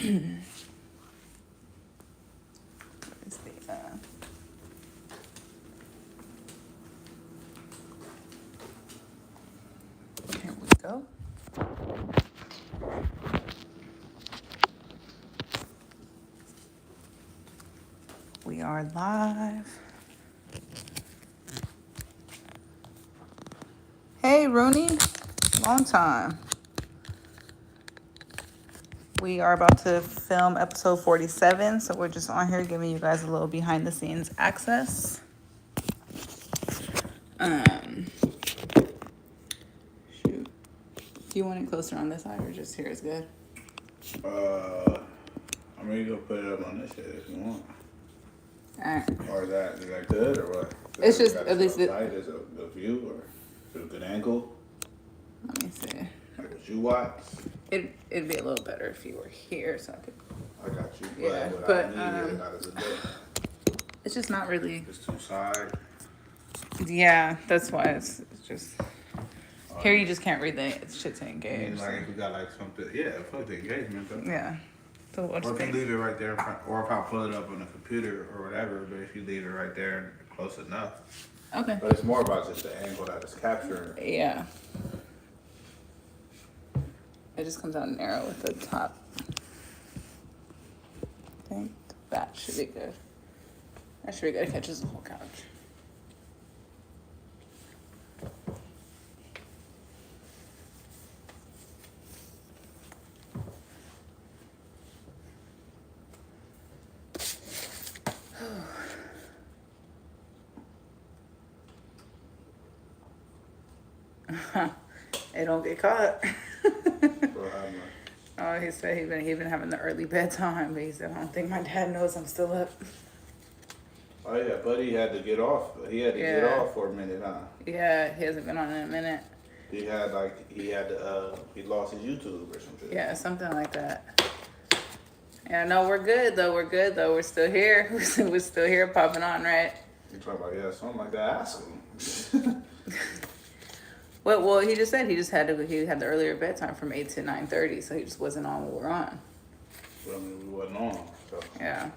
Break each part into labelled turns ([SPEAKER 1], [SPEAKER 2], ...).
[SPEAKER 1] Is the, here we go. We are live. Hey, Rooney. Long time. We are about to film episode 47, so we're just on here giving you guys a little behind the scenes access. Shoot. Do you want it closer on this side or just here is good?
[SPEAKER 2] I mean, you can put it up on this shit if you want.
[SPEAKER 1] Alright.
[SPEAKER 2] Or is that good or what?
[SPEAKER 1] It's just at least it.
[SPEAKER 2] Light is a view or is it a good angle?
[SPEAKER 1] Let me see.
[SPEAKER 2] Like what you watch?
[SPEAKER 1] It'd be a little better if you were here, so I could.
[SPEAKER 2] I got you.
[SPEAKER 1] Yeah,
[SPEAKER 2] but
[SPEAKER 1] but it's just not really.
[SPEAKER 2] It's two side.
[SPEAKER 1] Yeah, that's why it's just. Here you just can't read the shit to engage.
[SPEAKER 2] I mean, like if we got like something, yeah, fuck the engagement. Though.
[SPEAKER 1] Yeah. So
[SPEAKER 2] or if you leave it right there in front, or if I pull it up on the computer or whatever, but if you leave it right there close enough.
[SPEAKER 1] Okay.
[SPEAKER 2] But it's more about just the angle that it's capturing.
[SPEAKER 1] Yeah. It just comes out narrow with the top. I think that should be good. That should be good. It catches the whole couch. It don't get caught. Oh, he said he been having the early bedtime, but he said I don't think my dad knows I'm still up.
[SPEAKER 2] Oh yeah, buddy had to get off. He had to get off for a minute, huh?
[SPEAKER 1] Yeah, he hasn't been on in a minute.
[SPEAKER 2] He lost his YouTube or something.
[SPEAKER 1] Yeah, something like that. Yeah, no, we're good though. We're still here. We're still here, popping on, right?
[SPEAKER 2] You talking about something like that? Ask him.
[SPEAKER 1] Well, he just said he had the earlier bedtime from 8 to 9:30, so he just wasn't on when we were on.
[SPEAKER 2] Well, I mean, we wasn't on, so.
[SPEAKER 1] Yeah.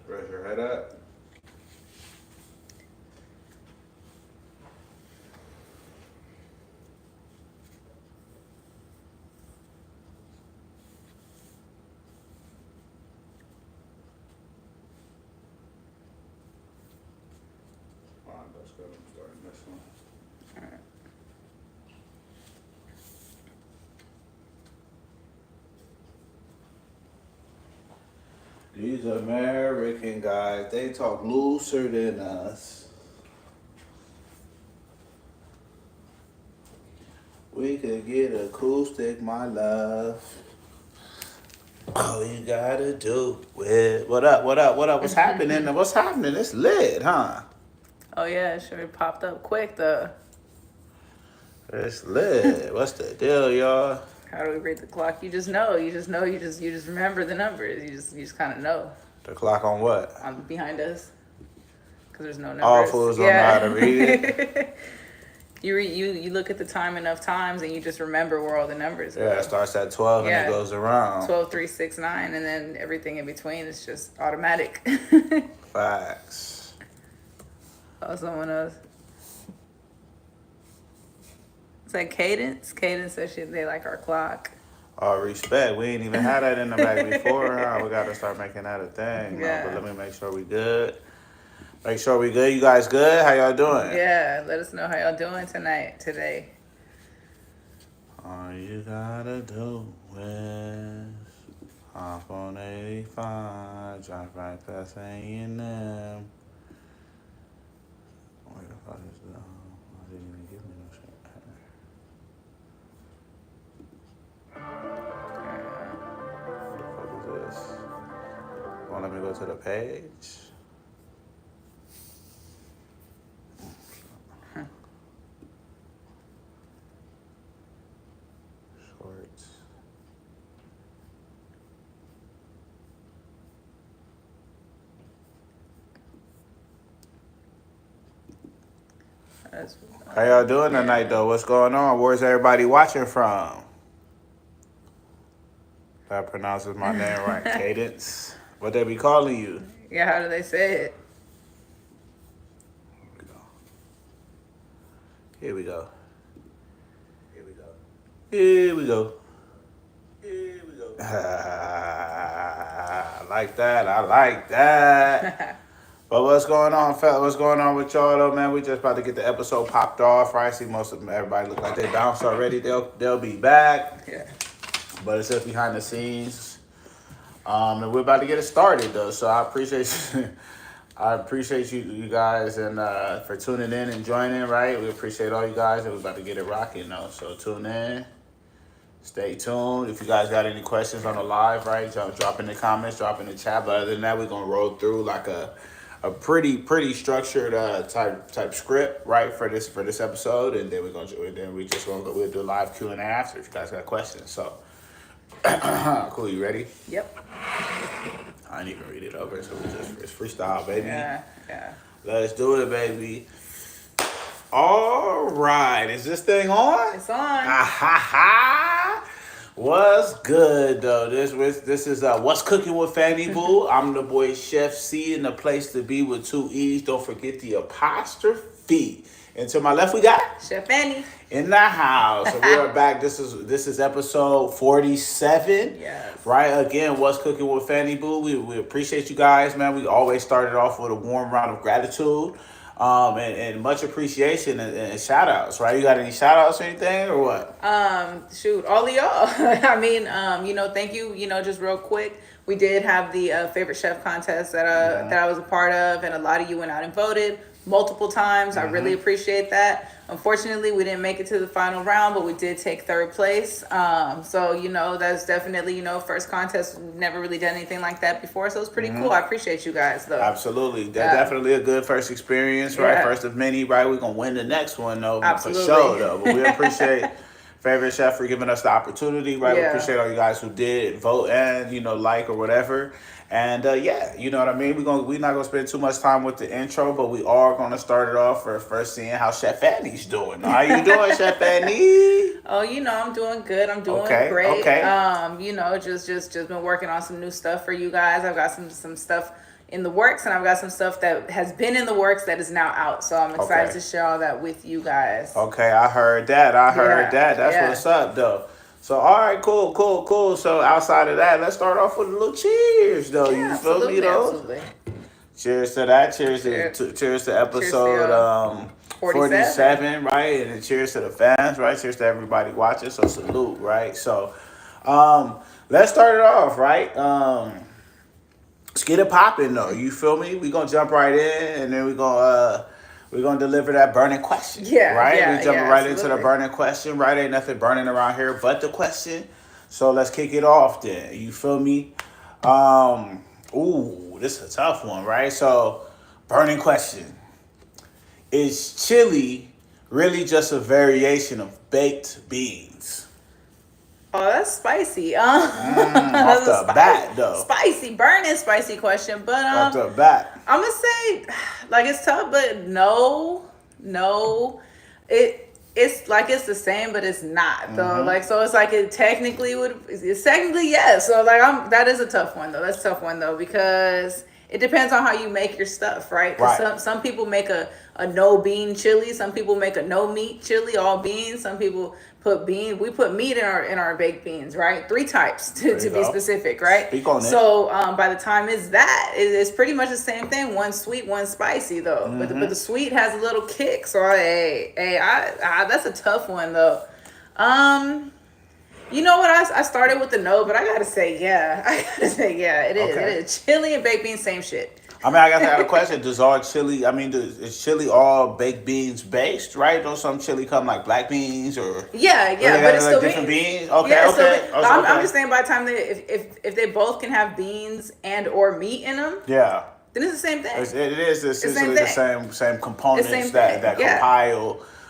[SPEAKER 2] Raise your head up. That's good. I'm starting this one.
[SPEAKER 1] All right.
[SPEAKER 2] These American guys, they talk looser than us. We could get acoustic, my love. All you gotta do it. What up? What's happening? What's happening? It's lit, huh?
[SPEAKER 1] Oh yeah, it sure popped up quick though.
[SPEAKER 2] It's lit. What's the deal, y'all?
[SPEAKER 1] How do we read the clock? You just know. You just remember the numbers. You just kind of know.
[SPEAKER 2] The clock on what?
[SPEAKER 1] On behind us. Because there's no numbers.
[SPEAKER 2] All fools don't know how to read it.
[SPEAKER 1] You look at the time enough times and you just remember where all the numbers go.
[SPEAKER 2] Yeah, it starts at 12 and it goes around.
[SPEAKER 1] 12, 3, 6, 9, and then everything in between is just automatic.
[SPEAKER 2] Facts.
[SPEAKER 1] Oh, someone else. It's like Cadence. Cadence says they like our clock.
[SPEAKER 2] Oh, respect. We ain't even had that in the back before, huh? We got to start making that a thing.
[SPEAKER 1] Yeah.
[SPEAKER 2] No, but let me make sure we good. Make sure we good. You guys good? How y'all doing?
[SPEAKER 1] Yeah, let us know how y'all doing today.
[SPEAKER 2] All you gotta do is hop on 85, drive right past A&M. Where the fuck is the... I didn't even give me no shit. What the fuck is this? Won't let me go to the page? shorts. How y'all doing tonight, though? What's going on? Where's everybody watching from? That pronounces my name right. Cadence. What they be calling you?
[SPEAKER 1] Yeah, how do they say it?
[SPEAKER 2] Here we go. Here we go. Here we go. Here we go. I like that. I like that. But what's going on, fella? What's going on with y'all, though, man? We just about to get the episode popped off, right? See, most of them, everybody look like they bounced already. They'll be back.
[SPEAKER 1] Yeah.
[SPEAKER 2] But it's just behind the scenes. And we're about to get it started, though. So I appreciate you. I appreciate you guys and for tuning in and joining, right? We appreciate all you guys, and we're about to get it rocking, though. So tune in. Stay tuned. If you guys got any questions on the live, right, drop in the comments, drop in the chat. But other than that, we're going to roll through like a pretty structured type script, right, for this episode, and then we'll do live Q&A after if you guys got questions. So cool, you ready?
[SPEAKER 1] Yep.
[SPEAKER 2] I didn't even read it over, so it's freestyle, baby.
[SPEAKER 1] Yeah.
[SPEAKER 2] Let's do it, baby. All right, is this thing on?
[SPEAKER 1] It's on.
[SPEAKER 2] Ha. What's good, though? This is What's Cooking with Fannyb00. I'm the boy Chef C, in the place to be with 2E's. Don't forget the apostrophe. And to my left, we got
[SPEAKER 1] Chef Fanny
[SPEAKER 2] in the house. So we are back. This is episode 47.
[SPEAKER 1] Yes.
[SPEAKER 2] Right? Again, What's Cooking with Fannyb00. We appreciate you guys, man. We always started off with a warm round of gratitude. And much appreciation and shout outs, right? You got any shout outs or anything or what?
[SPEAKER 1] Shoot, all of y'all. I mean, thank you, just real quick. We did have the favorite chef contest that I was a part of, and a lot of you went out and voted multiple times. I really appreciate that. Unfortunately, we didn't make it to the final round, but we did take third place. So, that's definitely, first contest. We've never really done anything like that before. So it's pretty cool. I appreciate you guys, though.
[SPEAKER 2] Absolutely. That's definitely a good first experience, right?
[SPEAKER 1] Yeah.
[SPEAKER 2] First of many, right? We're going to win the next one, though,
[SPEAKER 1] Absolutely.
[SPEAKER 2] for sure, though. But we appreciate favorite chef for giving us the opportunity, right?
[SPEAKER 1] Yeah.
[SPEAKER 2] We appreciate all you guys who did vote and, like or whatever. And you know what I mean? We're not gonna spend too much time with the intro, but we are gonna start it off for first seeing how Chef Fanny's doing. How you doing, Chef Fanny?
[SPEAKER 1] Oh, I'm doing good. I'm doing great.
[SPEAKER 2] Okay.
[SPEAKER 1] Just been working on some new stuff for you guys. I've got some stuff in the works, and I've got some stuff that has been in the works that is now out. So I'm excited to share all that with you guys.
[SPEAKER 2] Okay, I heard that. That's what's up, though. So, all right, cool. So, outside of that, let's start off with a little cheers, though.
[SPEAKER 1] Yeah,
[SPEAKER 2] you feel me, though?
[SPEAKER 1] Absolutely.
[SPEAKER 2] Cheers to that. Cheers to episode 47, right? And then cheers to the fans, right? Cheers to everybody watching. So, salute, right? So, let's start it off, right? Let's get it popping, though. You feel me? We're going to jump right in, and then we're going to deliver that burning question, right? We jumping right into the burning question, right? Ain't nothing burning around here but the question. So let's kick it off then. You feel me? This is a tough one, right? So, burning question. Is chili really just a variation of baked beans?
[SPEAKER 1] Oh, that's spicy.
[SPEAKER 2] Off the bat, though.
[SPEAKER 1] Burning spicy question. But
[SPEAKER 2] off the bat.
[SPEAKER 1] I'm going to say, it's tough, but no. It's like it's the same, but it's not, though. So it's like it's technically yes. So that is a tough one, though. That's a tough one, though, because it depends on how you make your stuff, right? Because some people make a no bean chili. Some people make a no meat chili, all beans. Some people put beans. We put meat in our baked beans, right? 3 types to be specific, right?
[SPEAKER 2] Speak on it.
[SPEAKER 1] So by the time it's pretty much the same thing. One sweet, one spicy, though. But the sweet has a little kick. So that's a tough one, though. You know what? I started with the no, but I gotta say yeah. It is.
[SPEAKER 2] Okay.
[SPEAKER 1] It is. Chili and baked beans, same shit.
[SPEAKER 2] I got a question. Does all chili, is chili all baked beans based, right? Don't some chili come like black beans or?
[SPEAKER 1] Yeah, but it's still
[SPEAKER 2] different beans.
[SPEAKER 1] Okay. I'm just saying by the time if they both can have beans and or meat in them.
[SPEAKER 2] Yeah.
[SPEAKER 1] Then it's the same thing.
[SPEAKER 2] It is essentially the same components that compile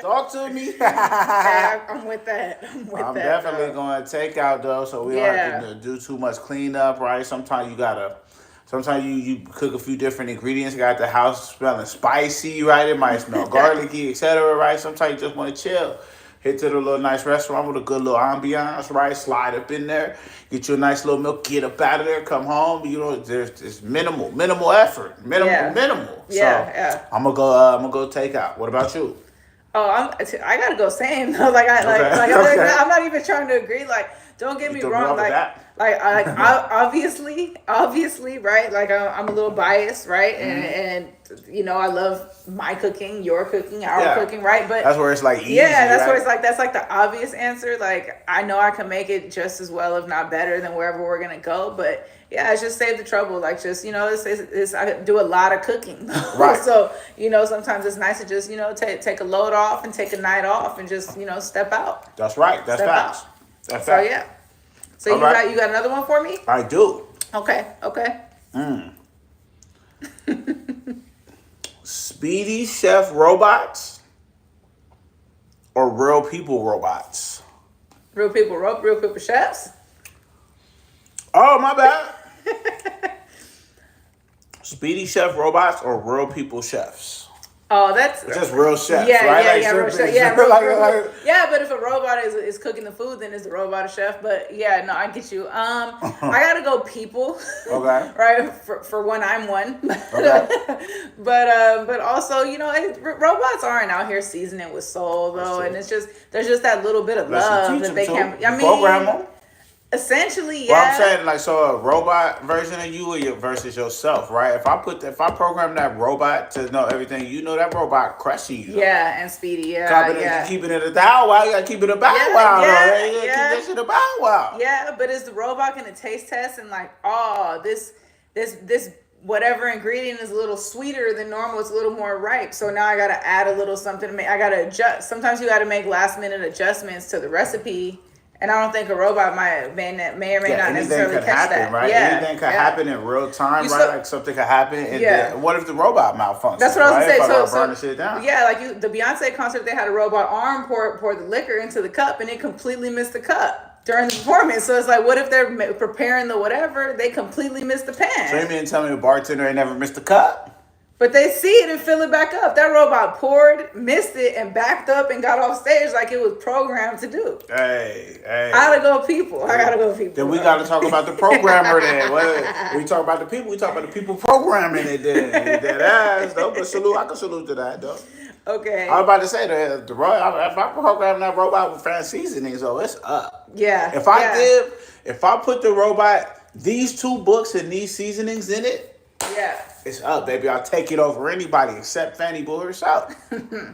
[SPEAKER 2] Talk to me.
[SPEAKER 1] Hey, I'm with that.
[SPEAKER 2] I'm definitely going to take out though, so we don't have to do too much cleanup, right? Sometimes you cook a few different ingredients. You got the house smelling spicy, right? It might smell garlicky, etc., right? Sometimes you just want to chill. Hit to the little nice restaurant with a good little ambiance, right? Slide up in there, get you a nice little meal, get up out of there, come home. You know, there's minimal effort, minimal.
[SPEAKER 1] Yeah.
[SPEAKER 2] I'm gonna go take out. What about you?
[SPEAKER 1] Oh, I gotta go same. I'm not even trying to agree. Like, don't get me wrong. Obviously, right? Like, I'm a little biased, right? And you know, I love my cooking, your cooking, our cooking, right? But
[SPEAKER 2] that's where it's like easy.
[SPEAKER 1] Yeah, that's
[SPEAKER 2] right?
[SPEAKER 1] where it's like that's like the obvious answer. Like, I know I can make it just as well, if not better, than wherever we're gonna go. But yeah, it's just save the trouble. Like, just, you know, it's I do a lot of cooking,
[SPEAKER 2] right?
[SPEAKER 1] So, you know, sometimes it's nice to just, you know, take a load off and take a night off and just, you know, step out.
[SPEAKER 2] That's right. That's facts. That's
[SPEAKER 1] so facts. Yeah. So you got another one for me?
[SPEAKER 2] I do.
[SPEAKER 1] Okay.
[SPEAKER 2] Speedy chef robots or real people robots?
[SPEAKER 1] Real people chefs?
[SPEAKER 2] Oh, my bad. Speedy chef robots or real people chefs?
[SPEAKER 1] Oh, that's
[SPEAKER 2] just real chefs,
[SPEAKER 1] yeah,
[SPEAKER 2] right?
[SPEAKER 1] Yeah, real chef. Yeah, yeah, but if a robot is cooking the food, then it's a robot a chef. But yeah, no, I get you. I gotta go people.
[SPEAKER 2] Okay.
[SPEAKER 1] Right. For one, I'm one.
[SPEAKER 2] Okay.
[SPEAKER 1] but also, you know, robots aren't out here seasoning with soul though, and there's just that little bit of love that they can. I mean, program them. Essentially, yeah.
[SPEAKER 2] Well, I'm saying, like, so a robot version of you versus yourself, right? If I program that robot to know everything, you know, that robot crushing you.
[SPEAKER 1] Yeah, and speedy,
[SPEAKER 2] Keeping it a bow wow, you gotta keep it a bow wow. Keep that shit a bow wow.
[SPEAKER 1] Yeah, but is the robot gonna taste test and like, oh, this whatever ingredient is a little sweeter than normal, it's a little more ripe, so now I gotta add a little something to make. I gotta adjust. Sometimes you gotta make last minute adjustments to the recipe. And I don't think a robot may or may not necessarily catch that.
[SPEAKER 2] Right?
[SPEAKER 1] Yeah,
[SPEAKER 2] anything could happen in real time, right? Like something could happen. And what if the robot malfunctions?
[SPEAKER 1] That's what I was
[SPEAKER 2] going
[SPEAKER 1] to
[SPEAKER 2] say. Burn the shit down.
[SPEAKER 1] Yeah, like the Beyonce concert, they had a robot arm pour the liquor into the cup, and it completely missed the cup during the performance. So it's like, what if they're preparing the whatever, they completely missed the pan?
[SPEAKER 2] So you mean tell me the bartender ain't never missed the cup?
[SPEAKER 1] But they see it and fill it back up. That robot poured, missed it, and backed up and got off stage like it was programmed to do.
[SPEAKER 2] Hey.
[SPEAKER 1] I gotta go people.
[SPEAKER 2] Then we gotta talk about the programmer then. We talk about the people, we talk about the people programming it then. That ass, though. But I can salute to that, though.
[SPEAKER 1] Okay.
[SPEAKER 2] I was about to say that if I program that robot with fast seasonings, so it's up.
[SPEAKER 1] Yeah.
[SPEAKER 2] If I put the robot these 2 books and these seasonings in it, it's up, baby. I'll take it over anybody except Fannyb00 herself.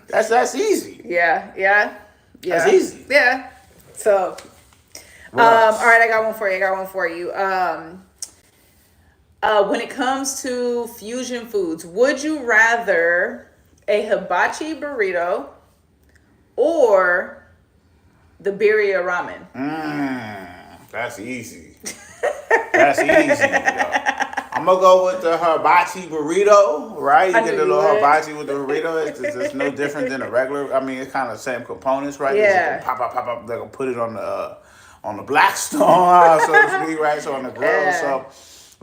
[SPEAKER 2] That's easy.
[SPEAKER 1] Yeah.
[SPEAKER 2] That's easy.
[SPEAKER 1] Yeah. So, all right, I got one for you. When it comes to fusion foods, would you rather a hibachi burrito or the birria ramen?
[SPEAKER 2] That's easy. That's easy. I'm gonna go with the hibachi burrito, right? You get the little hibachi with the burrito. It's no different than a regular. I mean, it's kind of the same components, right?
[SPEAKER 1] Yeah.
[SPEAKER 2] Pop up. They're gonna put it on the black stone, so to speak, right? So on the grill. Yeah. So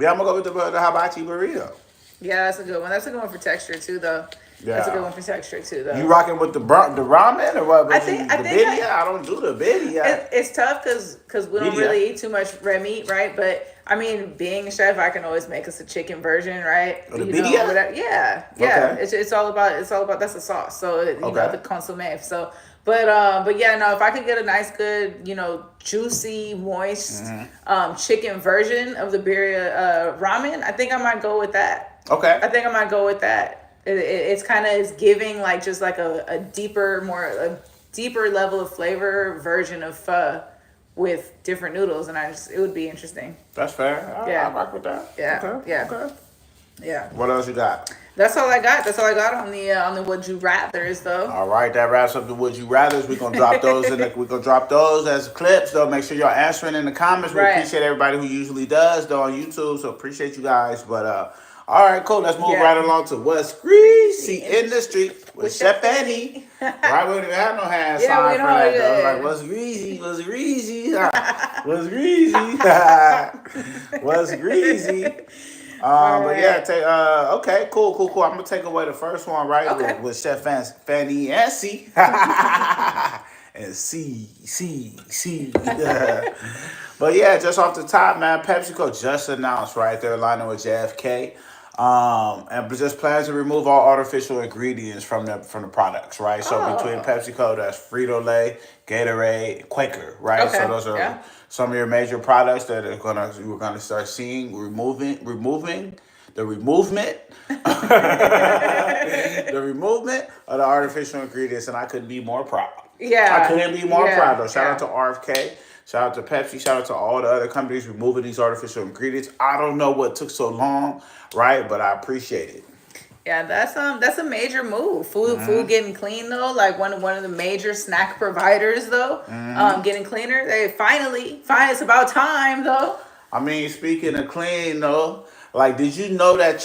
[SPEAKER 2] I'm gonna go with the hibachi burrito.
[SPEAKER 1] Yeah, that's a good one. That's a good one for texture too, though. Yeah. That's a good one for texture too, though.
[SPEAKER 2] You rocking with the ramen or what?
[SPEAKER 1] I think
[SPEAKER 2] I don't do the birria.
[SPEAKER 1] It's tough because we don't really eat too much red meat, right? But I mean, being a chef, I can always make us a chicken version, right?
[SPEAKER 2] The birria?
[SPEAKER 1] Yeah. Okay. It's all about that's the sauce. So you know, the consommé. So. But yeah, no, if I could get a nice, good, you know, juicy, moist chicken version of the birria ramen, I think I might go with that.
[SPEAKER 2] Okay.
[SPEAKER 1] I think I might go with that. It's kind of is giving like just like a deeper level of flavor version of pho with different noodles, and it would be interesting.
[SPEAKER 2] That's fair. I rock with that.
[SPEAKER 1] Yeah. Okay. Yeah.
[SPEAKER 2] What else you got?
[SPEAKER 1] That's all I got. That's all I got on the would you rather's though.
[SPEAKER 2] All right, that wraps up the would you rather's. We're gonna drop those we're gonna drop those as clips though. Make sure y'all answering in the comments. We appreciate everybody who usually does though on YouTube. So appreciate you guys. But all right, cool. Let's move right along to what's greasy. Greasy in the street with Chef Fanny. Right, we didn't have no hand
[SPEAKER 1] Yeah,
[SPEAKER 2] sign
[SPEAKER 1] we
[SPEAKER 2] for
[SPEAKER 1] know,
[SPEAKER 2] that,
[SPEAKER 1] yeah.
[SPEAKER 2] though. Like, what's greasy? What's greasy? What's greasy? What's greasy? But yeah, okay, cool. I'm gonna take away the first one, right?
[SPEAKER 1] Okay.
[SPEAKER 2] With Chef Fanny and C. And C. But yeah, just off the top, man, PepsiCo just announced, right? They're aligning with JFK. And just plans to remove all artificial ingredients from the products, right? So between PepsiCo, that's Frito-Lay, Gatorade, Quaker, right?
[SPEAKER 1] Okay.
[SPEAKER 2] So those are some of your major products that we're gonna start seeing removing the removement the removement of the artificial ingredients, and I couldn't be more proud.
[SPEAKER 1] Yeah.
[SPEAKER 2] I couldn't be more proud though. Shout out to RFK. Shout out to Pepsi. Shout out to all the other companies removing these artificial ingredients. I don't know what took so long, right? But I appreciate it.
[SPEAKER 1] Yeah, that's a major move. Food getting clean though, like one of the major snack providers though, getting cleaner. They finally, it's about time though.
[SPEAKER 2] I mean, speaking of clean though, like, did you know that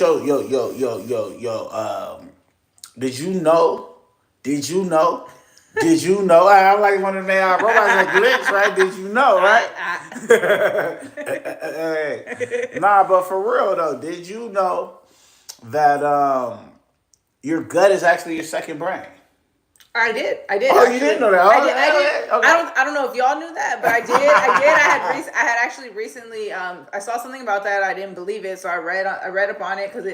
[SPEAKER 2] Did you know? I'm like one of the AI robots that glitch, right? Did you know, right? Nah, but for real though, did you know that your gut is actually your second brain?
[SPEAKER 1] I did.
[SPEAKER 2] Oh,
[SPEAKER 1] actually.
[SPEAKER 2] You didn't know that?
[SPEAKER 1] I did.
[SPEAKER 2] Okay.
[SPEAKER 1] I don't know if y'all knew that, but I did. I had actually recently. I saw something about that. I didn't believe it, so I read up on it because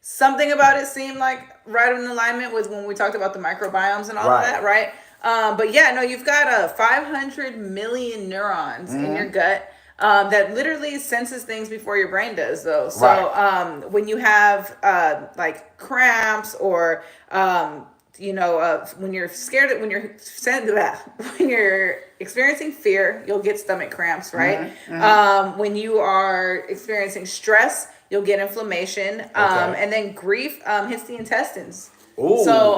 [SPEAKER 1] something about it seemed like right in alignment with when we talked about the microbiomes and all of that, right? But yeah, no, you've got 500 million neurons in your gut. That literally senses things before your brain does, though. So when you have like cramps or when you're scared, when you're experiencing fear, you'll get stomach cramps, right? When you are experiencing stress, you'll get inflammation, and then grief hits the intestines. Ooh. So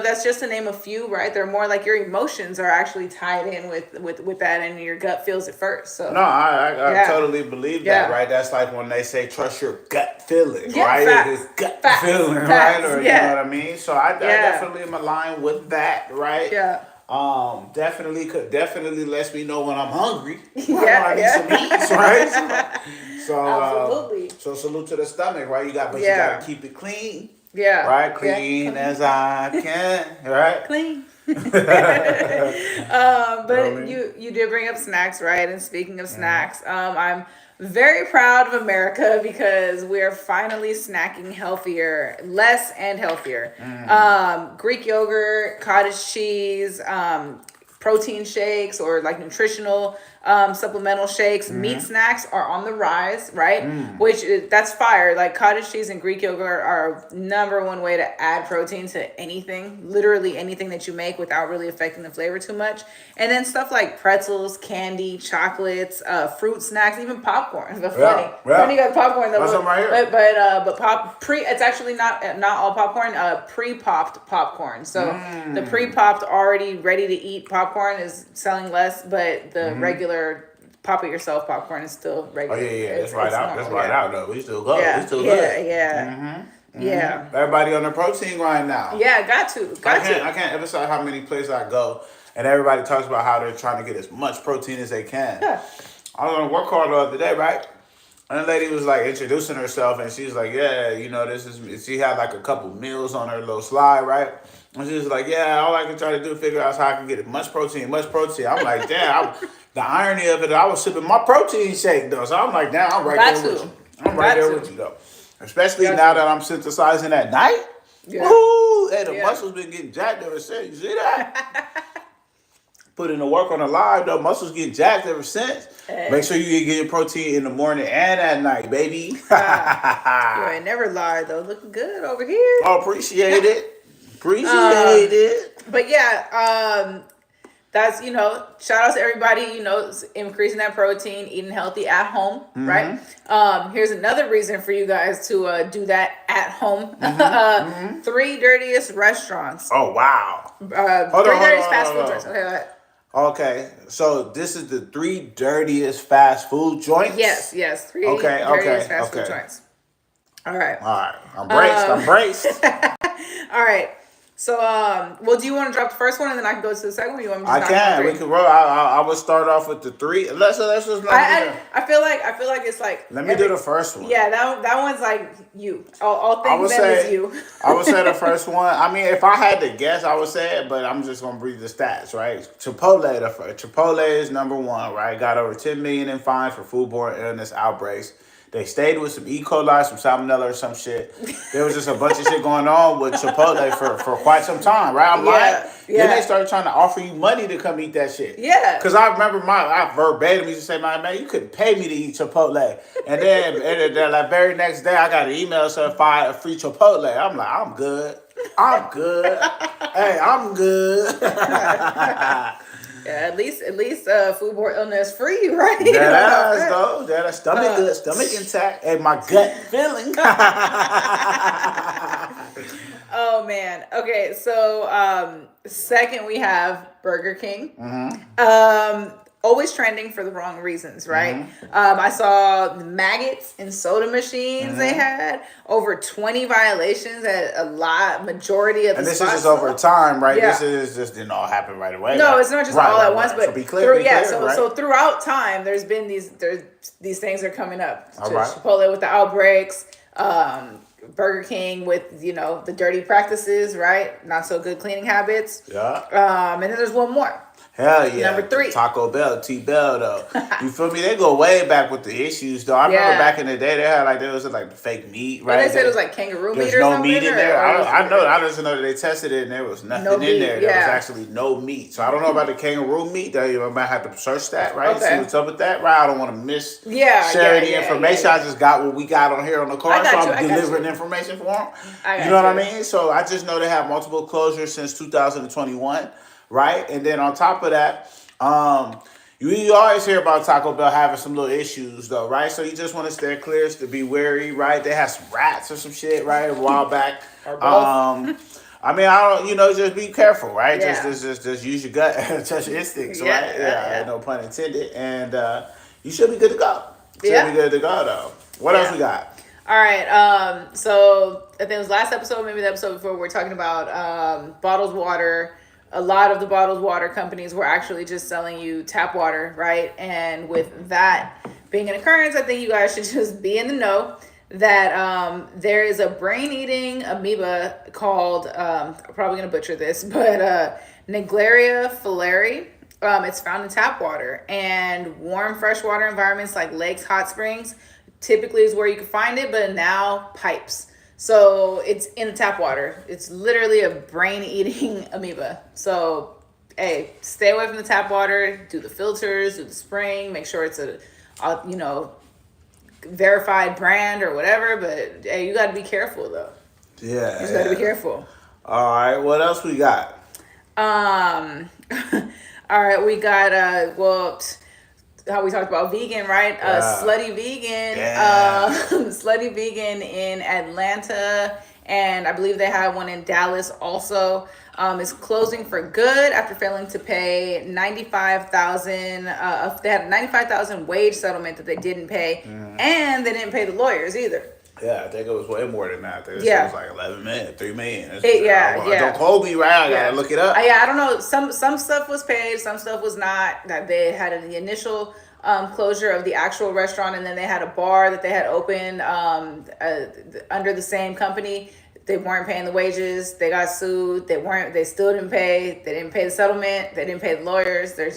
[SPEAKER 1] that's just to name a few, right? They're more like your emotions are actually tied in with that, and your gut feels it first. So
[SPEAKER 2] I totally believe that, right? That's like when they say trust your gut feeling, right?
[SPEAKER 1] Facts.
[SPEAKER 2] Gut feeling, right? Or you know what I mean? So I definitely am aligned with that, right?
[SPEAKER 1] Yeah.
[SPEAKER 2] Definitely lets me know when I'm hungry. I need some meats, right? So
[SPEAKER 1] absolutely.
[SPEAKER 2] So salute to the stomach, right? You gotta keep it clean.
[SPEAKER 1] Yeah.
[SPEAKER 2] Right? Clean as I can. Right?
[SPEAKER 1] Clean. But you did bring up snacks, right? And speaking of snacks, I'm very proud of America because we're finally snacking healthier, less and healthier. Greek yogurt, cottage cheese, protein shakes, or like nutritional supplemental shakes, meat snacks are on the rise, right? That's fire. Like cottage cheese and Greek yogurt are number one way to add protein to anything, literally anything that you make without really affecting the flavor too much. And then stuff like pretzels, candy, chocolates, fruit snacks, even popcorn. But funny you got popcorn though.
[SPEAKER 2] That's right here.
[SPEAKER 1] It's actually not all popcorn. Pre-popped popcorn. So the pre-popped, already ready to eat popcorn is selling less, but the regular pop it yourself popcorn is still regular.
[SPEAKER 2] Oh yeah. That's right out though. We still go.
[SPEAKER 1] Yeah.
[SPEAKER 2] We still good.
[SPEAKER 1] Yeah.
[SPEAKER 2] Everybody on the protein grind now.
[SPEAKER 1] Yeah, got to.
[SPEAKER 2] I can't emphasize how many places I go, and everybody talks about how they're trying to get as much protein as they can. I was on a work call the other day, right? And the lady was like introducing herself, and she's like, "Yeah, this is." She had like a couple meals on her little slide, right? And she was like, "Yeah, all I can try to do is figure out how I can get as much protein. I'm like, damn. The irony of it, I was sipping my protein shake though, so I'm like, damn, I'm right there with you. I'm right there with you though. Especially now that I'm synthesizing at night. Yeah. Woo! Hey, the muscles been getting jacked ever since. You see that? Put in the work on the live though, muscles getting jacked ever since. Make sure you get your protein in the morning and at night, baby.
[SPEAKER 1] You ain't never lied though. Looking good over here.
[SPEAKER 2] Oh, appreciate it. Appreciate it.
[SPEAKER 1] But yeah, that's, shout out to everybody, increasing that protein, eating healthy at home, right? Here's another reason for you guys to do that at home. 3 dirtiest restaurants.
[SPEAKER 2] Oh, wow.
[SPEAKER 1] 3 dirtiest fast food joints. Okay, go ahead.
[SPEAKER 2] Okay, so this is the 3 dirtiest fast food joints?
[SPEAKER 1] Yes, 3 dirtiest fast food joints. All right.
[SPEAKER 2] I'm braced.
[SPEAKER 1] All right. So, well, do you want to drop the first one and then I can go to the second one? Or you want me to
[SPEAKER 2] I
[SPEAKER 1] just knock out
[SPEAKER 2] can.
[SPEAKER 1] three?
[SPEAKER 2] We can roll. I would start off with the three. Let's just not
[SPEAKER 1] I feel like it's like
[SPEAKER 2] Let me do the first one.
[SPEAKER 1] Yeah, that one's like you. All
[SPEAKER 2] I would
[SPEAKER 1] things them is
[SPEAKER 2] say
[SPEAKER 1] you.
[SPEAKER 2] I would say the first one. I mean, if I had to guess, I would say it, but I'm just gonna read the stats, right? Chipotle is number one, right? Got over 10 million in fines for foodborne illness outbreaks. They stayed with some E. coli, some salmonella, or some shit. There was just a bunch of shit going on with Chipotle for quite some time, right? I'm lying. Then they started trying to offer you money to come eat that shit.
[SPEAKER 1] Yeah.
[SPEAKER 2] Because I remember I verbatim used to say, man, you couldn't pay me to eat Chipotle. And then like very next day, I got an email certified a free Chipotle. I'm like, I'm good. Hey, I'm good.
[SPEAKER 1] Yeah, at least foodborne illness free, right?
[SPEAKER 2] That ass though. That stomach good, stomach intact, and my gut feeling.
[SPEAKER 1] Oh man. Okay, so second we have Burger King. Always trending for the wrong reasons, right? I saw the maggots in soda machines. They had over 20 violations at majority of the
[SPEAKER 2] and this
[SPEAKER 1] spots.
[SPEAKER 2] is just over time, right?
[SPEAKER 1] Yeah.
[SPEAKER 2] This is just didn't all happen right away.
[SPEAKER 1] No,
[SPEAKER 2] right?
[SPEAKER 1] it's not just all at once, but
[SPEAKER 2] so be clear,
[SPEAKER 1] so throughout time, there's been these things are coming up.
[SPEAKER 2] All right.
[SPEAKER 1] Chipotle with the outbreaks, Burger King with the dirty practices, right? Not so good cleaning habits.
[SPEAKER 2] Yeah.
[SPEAKER 1] And then there's one more.
[SPEAKER 2] Hell yeah.
[SPEAKER 1] Number 3.
[SPEAKER 2] Taco Bell, T-Bell though. You feel me? They go way back with the issues though. I remember back in the day they had there was like fake meat, right?
[SPEAKER 1] They said it was like kangaroo meat or
[SPEAKER 2] no
[SPEAKER 1] something.
[SPEAKER 2] Meat in there. I just know that they tested it and there was nothing in there. There was actually no meat. So I don't know about the kangaroo meat. I might have to search that, right? See what's up with that, right? I don't want to share any information. I just got what we got on here on the card, so I'm delivering information for them. You know what I mean? So I just know they have multiple closures since 2021, right? And then on top of that, you always hear about Taco Bell having some little issues though, right? So you just want to stay clear, to be wary, right? They had some rats or some shit, right, a while back. I mean, just be careful, right?
[SPEAKER 1] Yeah.
[SPEAKER 2] Just use your gut, trust your instincts, right? Yeah, no pun intended. And you should be good to go. Should be good to go though. What else we got?
[SPEAKER 1] All right. So I think it was last episode, maybe the episode before, we were talking about bottled water. A lot of the bottled water companies were actually just selling you tap water, right? And with that being an occurrence, I think you guys should just be in the know that there is a brain-eating amoeba called, I'm probably going to butcher this, but Naegleria fowleri. It's found in tap water, and warm freshwater environments like lakes, hot springs, typically is where you can find it, but now pipes. So it's in the tap water. It's literally a brain-eating amoeba. So, hey, stay away from the tap water. Do the filters, do the spraying. Make sure it's a verified brand or whatever. But hey, you got to be careful though.
[SPEAKER 2] Yeah,
[SPEAKER 1] you just got to be careful.
[SPEAKER 2] All right, what else we got?
[SPEAKER 1] All right, we got how we talked about vegan, right? Slutty Vegan. Slutty Vegan in Atlanta, and I believe they have one in Dallas also. Is closing for good after failing to pay $95,000. They had a $95,000 wage settlement that they didn't pay, and they didn't pay the lawyers either.
[SPEAKER 2] Yeah, I think it was way more than that. It was like 11 million, 3 million. Don't hold me, right? I gotta look it up.
[SPEAKER 1] I don't know. Some stuff was paid, some stuff was not. That they had the initial closure of the actual restaurant, and then they had a bar that they had opened under the same company. They weren't paying the wages. They got sued. They still didn't pay. They didn't pay the settlement. They didn't pay the lawyers. They're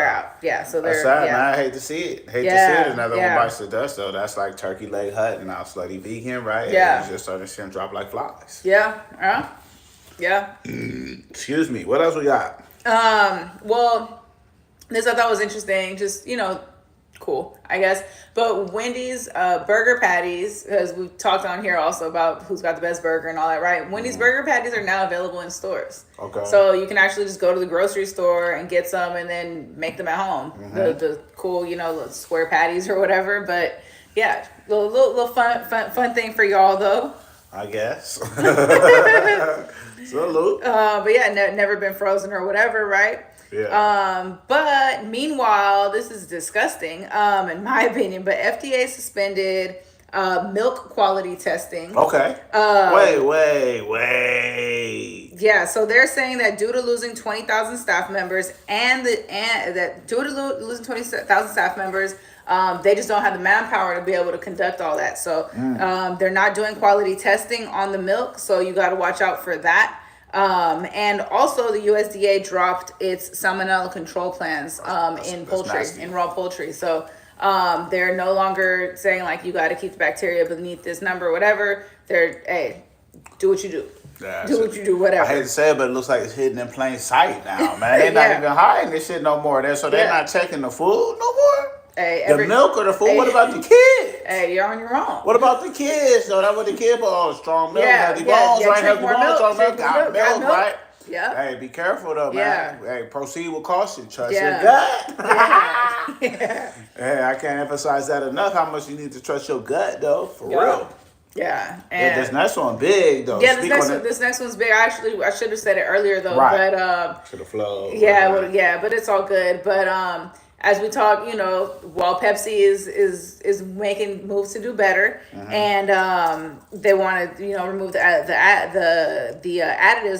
[SPEAKER 1] out. Yeah, so they're
[SPEAKER 2] sad, man. I hate to see it. To see it. Another one bites the dust though. That's like Turkey Leg Hut and now Slutty Vegan, right?
[SPEAKER 1] Yeah.
[SPEAKER 2] And you just starting to see them drop like flies.
[SPEAKER 1] Yeah.
[SPEAKER 2] Excuse me. What else we got?
[SPEAKER 1] Well, this I thought was interesting. Just cool, I guess. But Wendy's burger patties, because we've talked on here also about who's got the best burger and all that, right? Wendy's burger patties are now available in stores. Okay. So you can actually just go to the grocery store and get some and then make them at home. The cool, square patties or whatever. But yeah, little fun thing for y'all though.
[SPEAKER 2] I guess. Salute.
[SPEAKER 1] But yeah, never been frozen or whatever, right?
[SPEAKER 2] Yeah.
[SPEAKER 1] But meanwhile, this is disgusting, in my opinion, but FDA suspended milk quality testing.
[SPEAKER 2] Okay. Wait.
[SPEAKER 1] Yeah, so they're saying that due to losing 20,000 staff members losing 20,000 staff members, they just don't have the manpower to be able to conduct all that. So they're not doing quality testing on the milk. So you got to watch out for that. And also the USDA dropped its salmonella control plans in poultry, in raw poultry. So they're no longer saying like you got to keep the bacteria beneath this number or whatever. They're, hey, do what you do.
[SPEAKER 2] Yeah,
[SPEAKER 1] do what you do, whatever.
[SPEAKER 2] I hate to say it, but it looks like it's hidden in plain sight now, man. They're not even hiding this shit no more. So they're not checking the food no more?
[SPEAKER 1] Hey,
[SPEAKER 2] the milk or the food? What about the kids?
[SPEAKER 1] Hey, you're on your own.
[SPEAKER 2] What about the kids? So that's what the kids put. Oh, strong milk, healthy bones, right? Healthy bones, strong milk, got milk, right?
[SPEAKER 1] Yeah.
[SPEAKER 2] Hey, be careful though, man. Hey, proceed with caution. Trust your
[SPEAKER 1] gut.
[SPEAKER 2] Hey, I can't emphasize that enough. How much you need to trust your gut, though, for real.
[SPEAKER 1] Yeah, and
[SPEAKER 2] this next one big though.
[SPEAKER 1] Yeah, this next one's big. I should have said it earlier though,
[SPEAKER 2] right.
[SPEAKER 1] But
[SPEAKER 2] should have flowed.
[SPEAKER 1] Yeah, well, but it's all good. But as we talk, while Pepsi is making moves to do better, and they want to remove the additives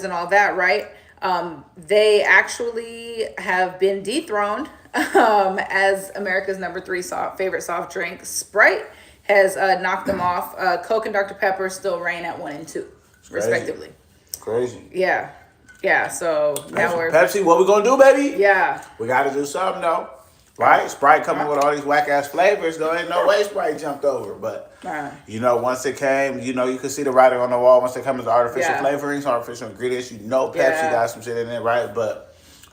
[SPEAKER 1] and all that, right? They actually have been dethroned as America's number 3 favorite soft drink. Sprite has knocked them off. Coke and Dr. Pepper still reign at 1 and 2, respectively.
[SPEAKER 2] Crazy.
[SPEAKER 1] Yeah. So now we're
[SPEAKER 2] Pepsi. What we gonna do, baby?
[SPEAKER 1] Yeah.
[SPEAKER 2] We got to do something though, right? Sprite coming with all these whack ass flavors. There ain't no way Sprite jumped over, but once it came, you could see the writing on the wall. Once it comes to artificial flavorings, artificial ingredients, Pepsi got some shit in it, right? But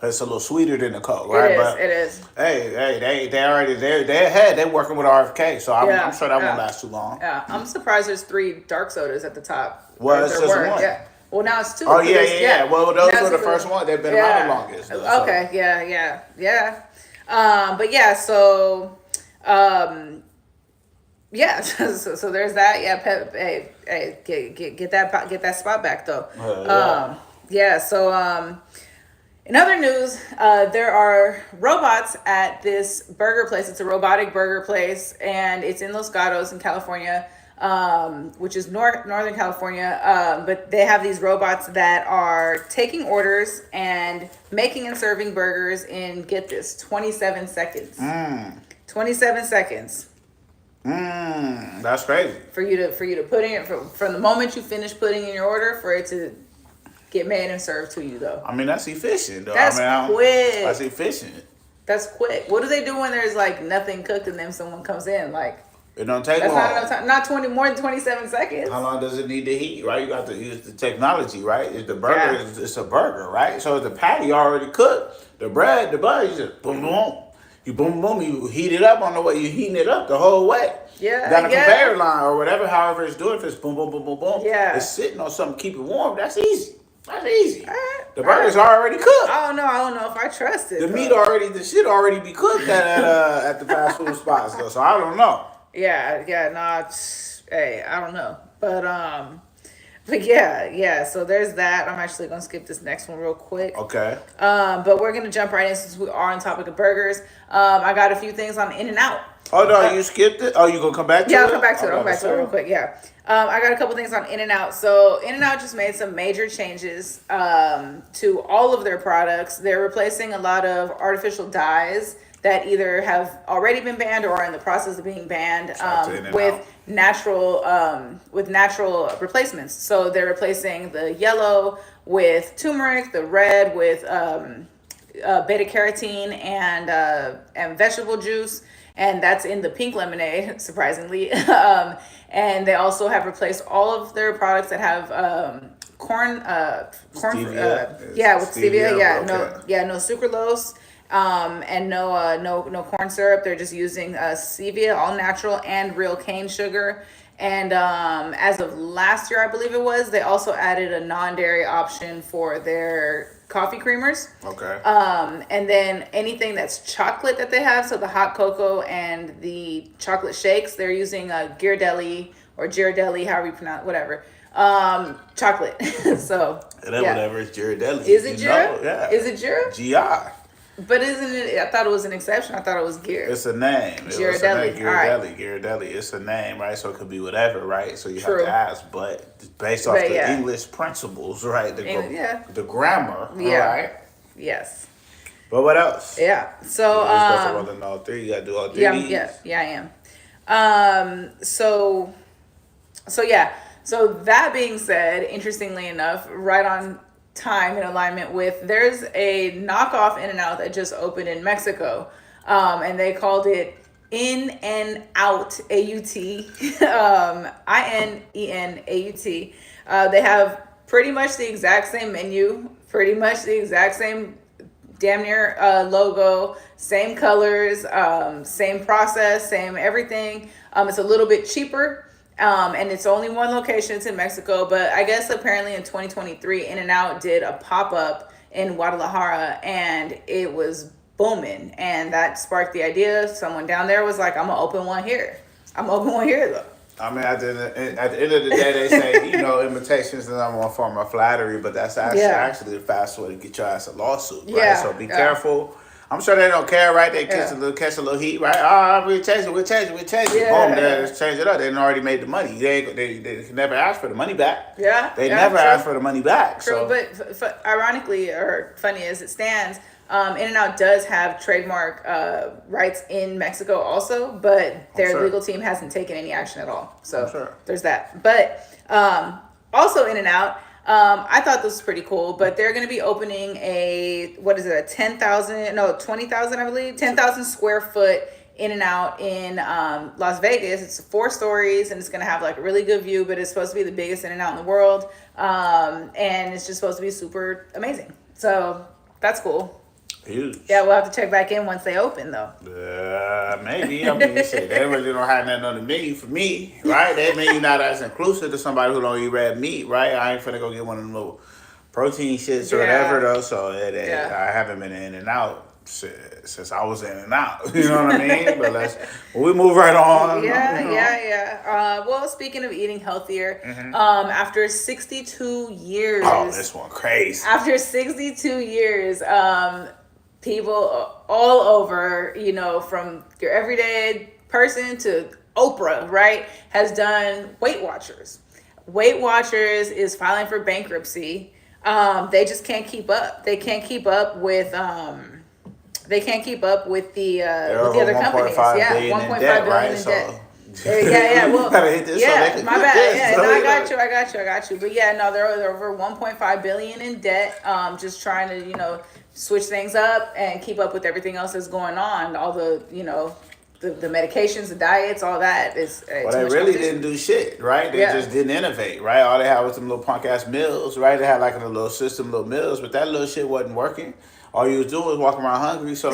[SPEAKER 2] it's a little sweeter than the Coke, right?
[SPEAKER 1] It is.
[SPEAKER 2] Hey, they're working with RFK, so I'm sure that won't last too long.
[SPEAKER 1] Yeah, I'm surprised there's 3 dark sodas at the top.
[SPEAKER 2] Well, it's just one.
[SPEAKER 1] Yeah. Well, now it's 2.
[SPEAKER 2] Oh yeah. Well, those were the first one. They've been around the longest. Though,
[SPEAKER 1] okay. So. Yeah. But yeah. So, yeah. so there's that. Yeah. Hey, get that spot back though. Yeah. So in other news, there are robots at this burger place. It's a robotic burger place, and it's in Los Gatos in California, which is Northern California. But they have these robots that are taking orders and making and serving burgers in, get this, 27 seconds. 27 seconds.
[SPEAKER 2] That's crazy.
[SPEAKER 1] For you to put in from the moment you finish putting in your order for it to get made and served to you, though.
[SPEAKER 2] I mean, that's efficient, though.
[SPEAKER 1] That's quick.
[SPEAKER 2] That's efficient.
[SPEAKER 1] That's quick. What do they do when there's like nothing cooked and then someone comes in? Like,
[SPEAKER 2] it don't take long.
[SPEAKER 1] Not enough time. Not more than 27 seconds.
[SPEAKER 2] How long does it need to heat, right? You got to use the technology, right? If the burger it's a burger, right? So the patty already cooked. The bread, the butter, you just boom, boom. You boom, boom, you heat it up on the way. You're heating it up the whole way.
[SPEAKER 1] Yeah.
[SPEAKER 2] You got a conveyor line or whatever, however it's doing. If it's boom, boom, boom, boom, boom.
[SPEAKER 1] Yeah.
[SPEAKER 2] It's sitting on something, keep it warm. That's easy. That's easy. The burger's already cooked.
[SPEAKER 1] I don't know if I trust it.
[SPEAKER 2] The shit already be cooked at the fast food spots though. So I don't know.
[SPEAKER 1] Yeah, hey, I don't know. But yeah, so there's that. I'm actually gonna skip this next one real quick.
[SPEAKER 2] Okay.
[SPEAKER 1] But we're gonna jump right in since we are on topic of burgers. I got a few things on In-N-Out.
[SPEAKER 2] Oh no, you skipped it? Oh, you gonna come back to it?
[SPEAKER 1] Yeah, I'll come back to it. I'll come back to it real quick, yeah. I got a couple things on In-N-Out. So In-N-Out just made some major changes to all of their products. They're replacing a lot of artificial dyes that either have already been banned or are in the process of being banned with natural replacements. So they're replacing the yellow with turmeric, the red with beta carotene and vegetable juice, and that's in the pink lemonade, surprisingly. And they also have replaced all of their products that have corn
[SPEAKER 2] stevia.
[SPEAKER 1] With stevia.
[SPEAKER 2] Okay.
[SPEAKER 1] No sucralose. And no corn syrup. They're just using stevia, all natural and real cane sugar. And as of last year, I believe it was, they also added a non-dairy option for their coffee creamers.
[SPEAKER 2] Okay.
[SPEAKER 1] And then anything that's chocolate that they have, so the hot cocoa and the chocolate shakes, they're using Ghirardelli or Ghirardelli, however you pronounce, whatever. Chocolate. So
[SPEAKER 2] whatever, it's Ghirardelli.
[SPEAKER 1] Is it Ghirardelli?
[SPEAKER 2] Yeah.
[SPEAKER 1] Is it Ghirardelli?
[SPEAKER 2] GI.
[SPEAKER 1] But isn't it? I thought it was an exception. I thought it was gear.
[SPEAKER 2] It's a name.
[SPEAKER 1] Ghirardelli.
[SPEAKER 2] Ghirardelli. It's a name, right? So it could be whatever, right? So you have
[SPEAKER 1] True.
[SPEAKER 2] to ask, but based off the English principles, right? The grammar, right?
[SPEAKER 1] Yes.
[SPEAKER 2] But what else?
[SPEAKER 1] Yeah. So
[SPEAKER 2] you're supposed to roll in all three. You gotta do all three.
[SPEAKER 1] Yeah, I am. So yeah. So that being said, interestingly enough, right on time in alignment with, there's a knockoff In-N-Out that just opened in Mexico, and they called it In-N-Out, A-U-T, INENAUT. They have pretty much the exact same menu, pretty much the exact same damn near logo, same colors, same process, same everything. It's a little bit cheaper. And it's only one location. It's in Mexico, but I guess apparently in 2023, In-N-Out did a pop-up in Guadalajara, and it was booming, and that sparked the idea. Someone down there was like, I'm gonna open one here. I'm gonna open one here though.
[SPEAKER 2] I mean, at the end of the day, they say, imitations is not one form of flattery, but that's actually the fast way to get your ass a lawsuit, right?
[SPEAKER 1] Yeah,
[SPEAKER 2] so be careful. I'm sure they don't care, right? They catch a little heat, right? We'll change it.
[SPEAKER 1] Yeah.
[SPEAKER 2] Boom, let's change it up. They already made the money. They never asked for the money back.
[SPEAKER 1] Yeah.
[SPEAKER 2] They never asked for the money back.
[SPEAKER 1] True,
[SPEAKER 2] so.
[SPEAKER 1] but ironically, or funny as it stands, In-N-Out does have trademark rights in Mexico also, but their legal team hasn't taken any action at all. So there's that. But also In-N-Out, I thought this was pretty cool, but they're going to be opening a 20,000, I believe, 10,000 square foot In-N-Out in Las Vegas. It's 4 stories, and it's going to have like a really good view, but it's supposed to be the biggest In-N-Out in the world. And it's just supposed to be super amazing. So that's cool.
[SPEAKER 2] Huge.
[SPEAKER 1] Yeah, we'll have to check back in once they open, though.
[SPEAKER 2] Maybe. I mean, shit, they really don't have nothing on the menu for me, right? They menu not as inclusive to somebody who don't eat red meat, right? I ain't finna go get one of them little protein shits or whatever, though. So I haven't been in and out since I was in and out. You know what I mean? But we move right on.
[SPEAKER 1] Yeah. Well, speaking of eating healthier, after 62 years.
[SPEAKER 2] Oh, this one crazy.
[SPEAKER 1] After 62 years, people all over, from your everyday person to Oprah, right, has done Weight Watchers. Weight Watchers is filing for bankruptcy. They just can't keep up. They can't keep up with the other companies. Yeah, 1.5 billion in debt. Yeah. Well, my bad. Yeah, no, I got you. But they're over 1.5 billion in debt. Just trying to, switch things up and keep up with everything else that's going on. All the, the medications, the diets, all that is.
[SPEAKER 2] Well, they really didn't do shit, right? They just didn't innovate, right? All they had was some little punk ass meals, right? They had like a little system, little meals, but that little shit wasn't working. All you was doing was walking around hungry. So,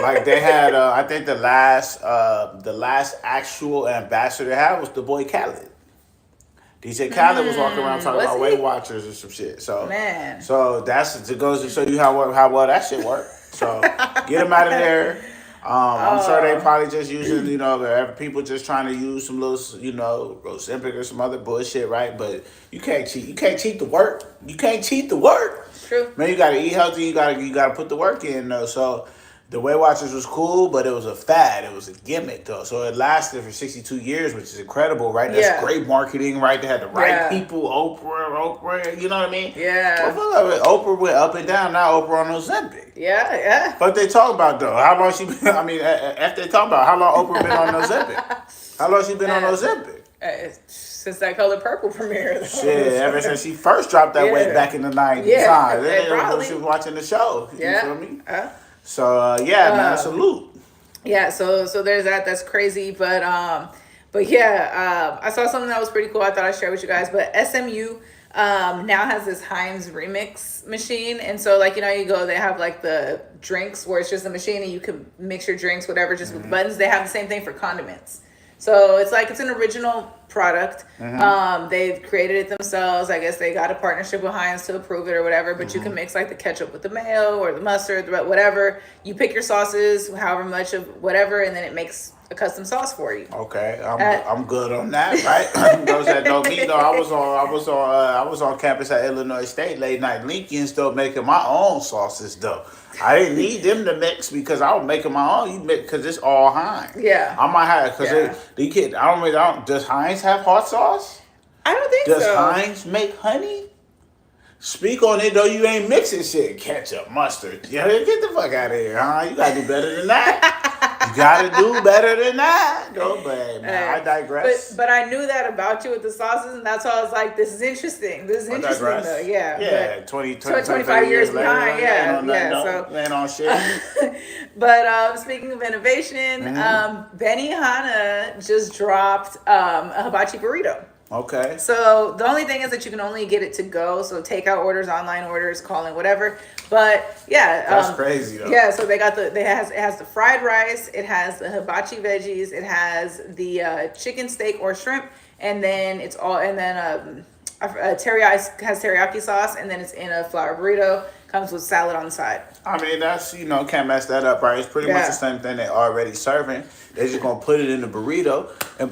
[SPEAKER 2] like they had, I think the last actual ambassador they had was the boy Khaled. DJ Khaled was walking around talking about Weight Watchers and some shit. So, so it goes to show you how well that shit worked. So, get him out of there. I'm sure they probably just using, people just trying to use some little, Ozempic or some other bullshit, right? But you can't cheat. You can't cheat the work. You can't cheat the work.
[SPEAKER 1] True.
[SPEAKER 2] Man, you gotta eat healthy. You gotta put the work in though. So the Weight Watchers was cool, but it was a fad. It was a gimmick though. So it lasted for 62 years, which is incredible, right? That's great marketing, right? They had the right people. Oprah. You know what I mean?
[SPEAKER 1] Yeah.
[SPEAKER 2] Well, Oprah went up and down. Now Oprah on Ozempic.
[SPEAKER 1] Yeah.
[SPEAKER 2] But they talk about though, how long she been? I mean, after they talk about how long Oprah been on Ozempic, how long she been on Ozempic?
[SPEAKER 1] Since that Color Purple premiere.
[SPEAKER 2] Shit, ever since she first dropped that weight back in the 90s.
[SPEAKER 1] Yeah,
[SPEAKER 2] she was watching the show. You feel me? So, man, salute.
[SPEAKER 1] Yeah, so there's that. That's crazy. But I saw something that was pretty cool. I thought I'd share with you guys. But SMU now has this Heinz remix machine. And so, you go, they have, the drinks where it's just a machine and you can mix your drinks, whatever, just with buttons. They have the same thing for condiments. So it's an original product. They've created it themselves. I guess they got a partnership with Heinz to approve it or whatever, but you can mix the ketchup with the mayo or the mustard, whatever. You pick your sauces, however much of whatever, and then it makes a custom sauce for you.
[SPEAKER 2] Okay, I'm good on that, right? Those that know me know I was on campus at Illinois State late night Lincoln still making my own sauces though. I didn't need them to mix because I was making my own. You mix because it's all Heinz.
[SPEAKER 1] Yeah.
[SPEAKER 2] I might have because
[SPEAKER 1] Yeah.
[SPEAKER 2] the kid. I don't. Does Heinz have hot sauce?
[SPEAKER 1] I don't think
[SPEAKER 2] Does
[SPEAKER 1] so.
[SPEAKER 2] Heinz make honey? Speak on it though. You ain't mixing shit. Ketchup, mustard. Yeah, get the fuck out of here, huh? You gotta do better than that. You gotta do better than that. Go, babe. I digress.
[SPEAKER 1] But I knew that about you with the sauces, and that's why I was like, this is interesting. This is interesting, though. Yeah.
[SPEAKER 2] Yeah,
[SPEAKER 1] 25 years behind.
[SPEAKER 2] Later,
[SPEAKER 1] Yeah. So
[SPEAKER 2] ain't on shit.
[SPEAKER 1] But speaking of innovation, Benihana just dropped a hibachi burrito.
[SPEAKER 2] Okay.
[SPEAKER 1] So the only thing is that you can only get it to go. So takeout orders, online orders, calling, whatever. But yeah,
[SPEAKER 2] that's crazy though.
[SPEAKER 1] Yeah, so it has the fried rice, it has the hibachi veggies, it has the chicken steak or shrimp, and then teriyaki has teriyaki sauce, and then it's in a flour burrito. Comes with salad on the side.
[SPEAKER 2] I mean, that's, can't mess that up, right? It's pretty much the same thing they're already serving. They're just going to put it in the burrito and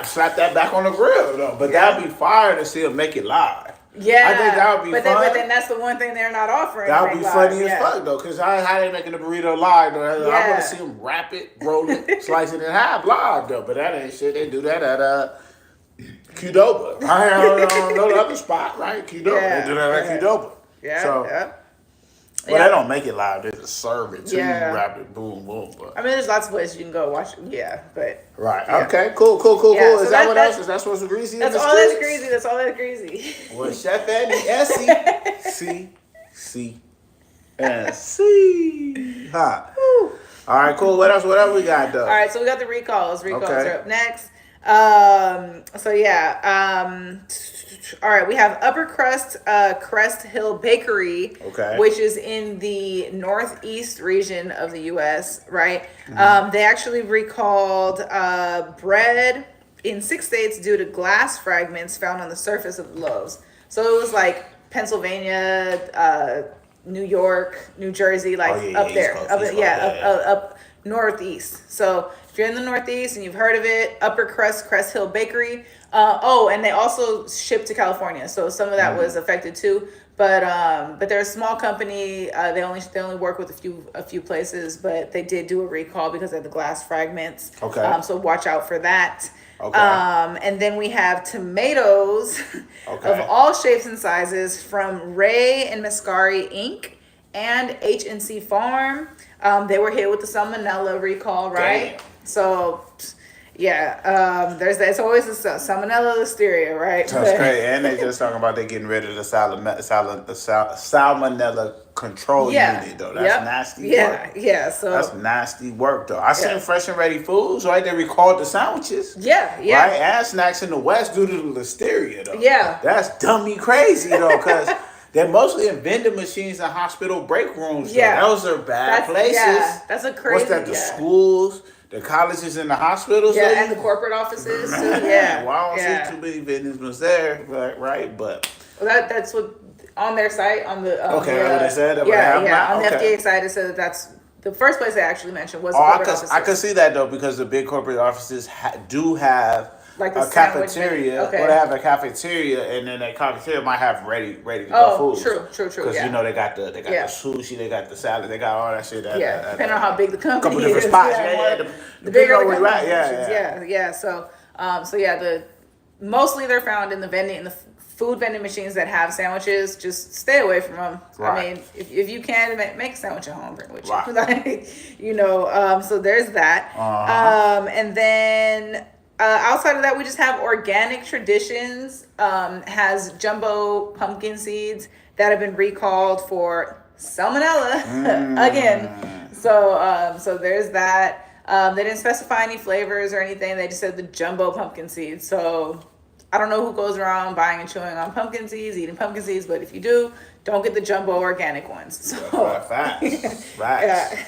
[SPEAKER 2] slap that back on the grill, though. But that'd be fire to see them make it live.
[SPEAKER 1] Yeah.
[SPEAKER 2] I think that would be fun.
[SPEAKER 1] But then that's the one thing they're not offering.
[SPEAKER 2] That would be funny as fuck, though, because how they making the burrito live, though? I want to see them wrap it, roll it, slice it in half live, though. But that ain't shit. They do that at Qdoba. I don't know the other spot, right? Qdoba. They do that at Qdoba.
[SPEAKER 1] Yeah.
[SPEAKER 2] So, well, they don't make it live. They just serve it to you, wrap it, boom, boom. But.
[SPEAKER 1] I mean, there's lots of places you can go watch. Yeah, but
[SPEAKER 2] right. Yeah. Okay. Cool.
[SPEAKER 1] Yeah,
[SPEAKER 2] Is that what else? Is that what's greasy?
[SPEAKER 1] That's all that's greasy. That's all that's greasy.
[SPEAKER 2] Well, Chef Fannyb00 C2E's. Huh. All right. Cool. What else? What else we got though?
[SPEAKER 1] All right. So we got the recalls. Recalls are up next. All right, we have Upper Crest Hill Bakery, which is in the northeast region of the U.S., right? Mm-hmm. They actually recalled bread in 6 states due to glass fragments found on the surface of the loaves. So it was like Pennsylvania, New York, New Jersey, up there. Up northeast. So if you're in the northeast and you've heard of it, Upper Crest Hill Bakery. And they also ship to California, so some of that was affected too. But they're a small company. They only work with a few places, but they did do a recall because of the glass fragments. Okay. So watch out for that. Okay. And then we have tomatoes of all shapes and sizes from Ray and Mascari Inc. and H&C Farm. They were hit with the salmonella recall, right? Damn. So. Yeah, there's that. It's always a salmonella listeria, right?
[SPEAKER 2] That's great. And they just talking about they getting rid of the salmonella control unit, though. That's nasty work.
[SPEAKER 1] Yeah, so
[SPEAKER 2] that's nasty work, though. I seen Fresh and Ready Foods, right? They recalled the sandwiches.
[SPEAKER 1] Yeah.
[SPEAKER 2] Right? And snacks in the West due to the listeria, though.
[SPEAKER 1] Yeah.
[SPEAKER 2] That's dummy crazy, though, because they're mostly in vending machines and hospital break rooms. Yeah. Those are bad places. Yeah,
[SPEAKER 1] that's a crazy.
[SPEAKER 2] What's that, the schools? The colleges and the hospitals,
[SPEAKER 1] and the corporate offices too. Yeah,
[SPEAKER 2] well, I don't see too many businessmen there, right? But
[SPEAKER 1] that's what on their site on the
[SPEAKER 2] what they said.
[SPEAKER 1] On the FDA site it said that's the first place they actually mentioned was.
[SPEAKER 2] I could see that though because the big corporate offices do have. Like a cafeteria, or they have a cafeteria, and then that cafeteria might have ready to go food.
[SPEAKER 1] True.
[SPEAKER 2] Because they got the sushi, they got the salad, they got all that shit.
[SPEAKER 1] Depending on how big the company is.
[SPEAKER 2] Couple different spots.
[SPEAKER 1] The bigger the company. Yeah. So mostly they're found in the food vending machines that have sandwiches. Just stay away from them. Right. I mean, if you can make a sandwich at home, bring it with you. Right. So there's that. And then. Outside of that, we just have Organic Traditions has jumbo pumpkin seeds that have been recalled for salmonella again. So there's that. They didn't specify any flavors or anything. They just said the jumbo pumpkin seeds. So I don't know who goes around buying and chewing on pumpkin seeds, eating pumpkin seeds, but if you do, don't get the jumbo organic ones. So
[SPEAKER 2] facts.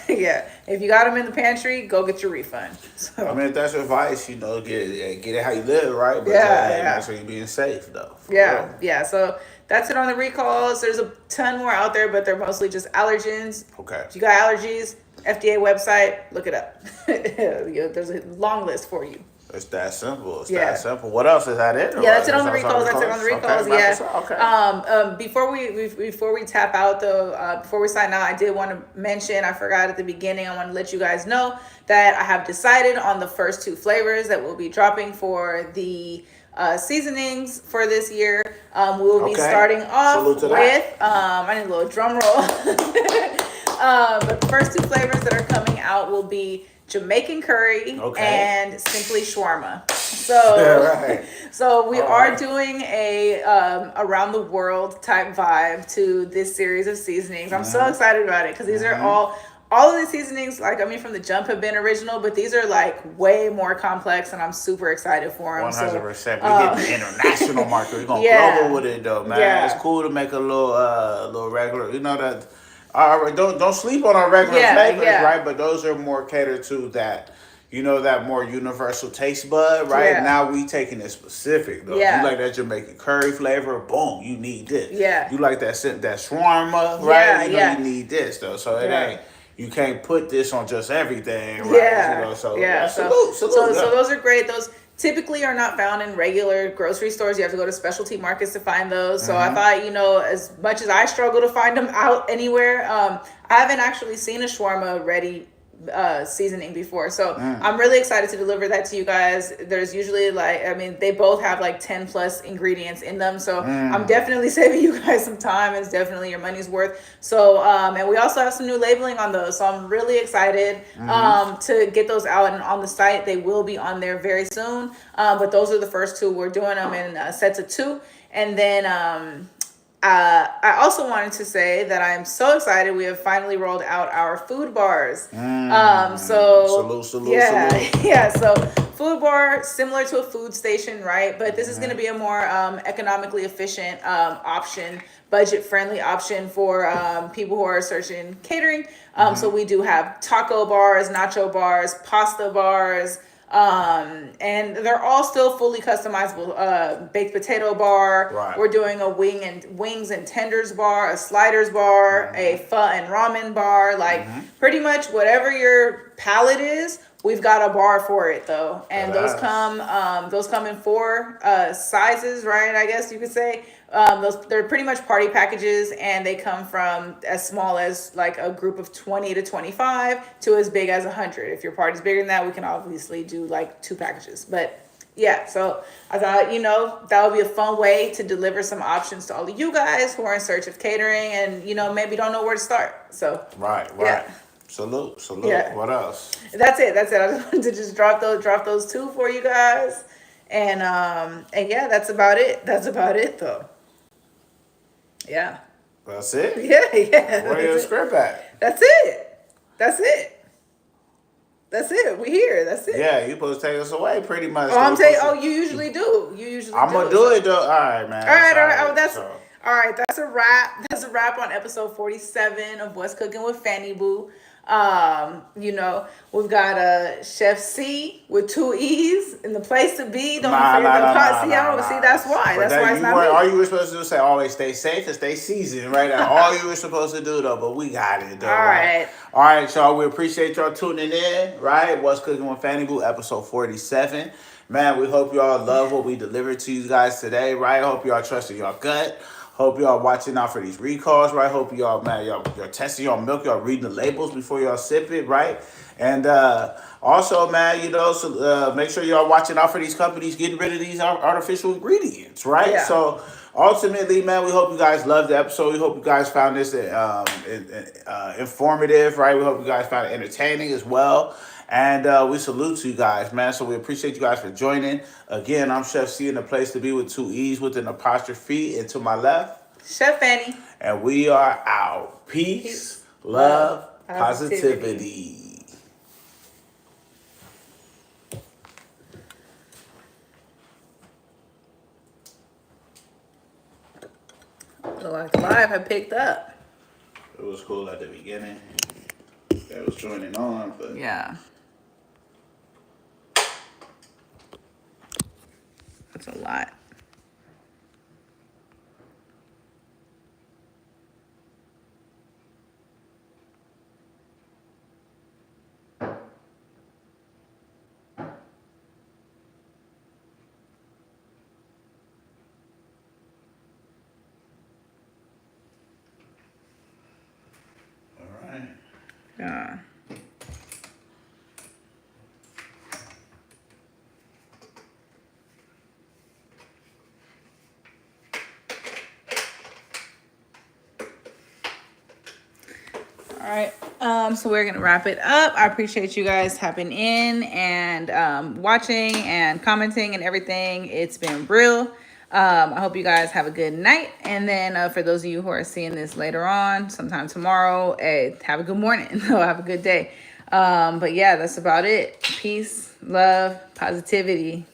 [SPEAKER 1] Yeah. If you got them in the pantry, go get your refund. So,
[SPEAKER 2] I mean, if that's your advice, get it how you live, right? But make sure you're being safe, though.
[SPEAKER 1] Yeah. So that's it on the recalls. There's a ton more out there, but they're mostly just allergens.
[SPEAKER 2] Okay.
[SPEAKER 1] If you got allergies, FDA website, look it up. There's a long list for you.
[SPEAKER 2] It's that simple. It's
[SPEAKER 1] Yeah.
[SPEAKER 2] that simple. What else is that it?
[SPEAKER 1] Yeah, that's it on the recalls. That's it on the recalls.
[SPEAKER 2] Okay,
[SPEAKER 1] Yeah.
[SPEAKER 2] okay.
[SPEAKER 1] Before we tap out though, before we sign out, I did want to mention. I forgot at the beginning. I want to let you guys know that I have decided on the first 2 flavors that we'll be dropping for the seasonings for this year. We will be starting off with. I need a little drum roll. But the first 2 flavors that are coming out will be Jamaican curry and simply shawarma. So, so we are doing a around the world type vibe to this series of seasonings. I'm so excited about it because these are all of the seasonings. Like, I mean, from the jump have been original, but these are like way more complex, and I'm super excited for them.
[SPEAKER 2] 100%. We hit the international market. We're going global with it, though, man. Yeah. It's cool to make a little regular. You know that. Don't sleep on our regular flavors, right? But those are more catered to that, you know, that more universal taste bud, right? Yeah. Now we taking it specific, though. Yeah. You like that Jamaican curry flavor, boom, you need this. Yeah. You like that shawarma, right? You need this, though. So it ain't, you can't put this on just everything, right? Yeah. You know, so salute.
[SPEAKER 1] So those are great. Those typically are not found in regular grocery stores. You have to go to specialty markets to find those. So I thought, you know, as much as I struggle to find them out anywhere, I haven't actually seen a shawarma ready seasoning before. So I'm really excited to deliver that to you guys. There's usually they both have like 10 plus ingredients in them. So I'm definitely saving you guys some time. It's definitely your money's worth. So, and we also have some new labeling on those. So I'm really excited to get those out and on the site. They will be on there very soon. But those are the first 2. We're doing them in sets of 2. And then, I also wanted to say that I'm so excited. We have finally rolled out our food bars. Salute. Yeah. So food bar, similar to a food station, right? But this is going to be a more economically efficient option, budget-friendly option for people who are searching catering. So we do have taco bars, nacho bars, pasta bars. And they're all still fully customizable. Baked potato bar. Right. We're doing a wings and tenders bar, a sliders bar, a pho and ramen bar. Like pretty much whatever your palate is, we've got a bar for it though. And those come in 4 sizes, right? I guess you could say. They're pretty much party packages, and they come from as small as like a group of 20 to 25 to as big as 100. If your party's bigger than that, we can obviously do like 2 packages. But yeah, so I thought, you know, that would be a fun way to deliver some options to all of you guys who are in search of catering and, you know, maybe don't know where to start. So
[SPEAKER 2] right. Yeah. Salute. Yeah. What else?
[SPEAKER 1] That's it. I just wanted to just drop those 2 for you guys. And yeah, that's about it. That's about it though. Yeah.
[SPEAKER 2] That's it?
[SPEAKER 1] Yeah.
[SPEAKER 2] Where your script at?
[SPEAKER 1] That's it. We here. That's it.
[SPEAKER 2] Yeah, you supposed to take us away pretty much.
[SPEAKER 1] You usually do. I'm
[SPEAKER 2] gonna do it though. All right, man.
[SPEAKER 1] All right. All right. That's a wrap. That's a wrap on episode 47 of What's Cooking with Fannyb00. You know, we've got Chef C with 2 E's in the place to be. Don't forget the pot. See, that's why. That's why it's not me.
[SPEAKER 2] All you were supposed to do is say always stay safe and stay seasoned, right? That's all you were supposed to do though, but we got it though. All right. All right, y'all. We appreciate y'all tuning in, right? What's Cooking with Fannyb00, episode 47. Man, we hope y'all love what we delivered to you guys today, right? Hope y'all trusted your gut. Hope y'all watching out for these recalls, right? Hope y'all, man, y'all testing y'all milk, y'all reading the labels before y'all sip it, right? And also, man, you know, so make sure y'all watching out for these companies getting rid of these artificial ingredients, right? Yeah. So ultimately, man, we hope you guys loved the episode. We hope you guys found this informative, right? We hope you guys found it entertaining as well. And we salute to you guys, man. So we appreciate you guys for joining. Again, I'm Chef C in the place to be with 2 E's with an apostrophe. And to my left,
[SPEAKER 1] Chef Fanny.
[SPEAKER 2] And we are out. Peace, love, positivity.
[SPEAKER 1] Look like the live had picked up.
[SPEAKER 2] It was cool at the beginning. That was joining on, but
[SPEAKER 1] yeah. That's a lot. All right. So we're gonna wrap it up. I appreciate you guys tapping in and watching and commenting and everything. It's been real. I hope you guys have a good night. And then for those of you who are seeing this later on, sometime tomorrow, have a good morning. Have a good day. But yeah, that's about it. Peace, love, positivity.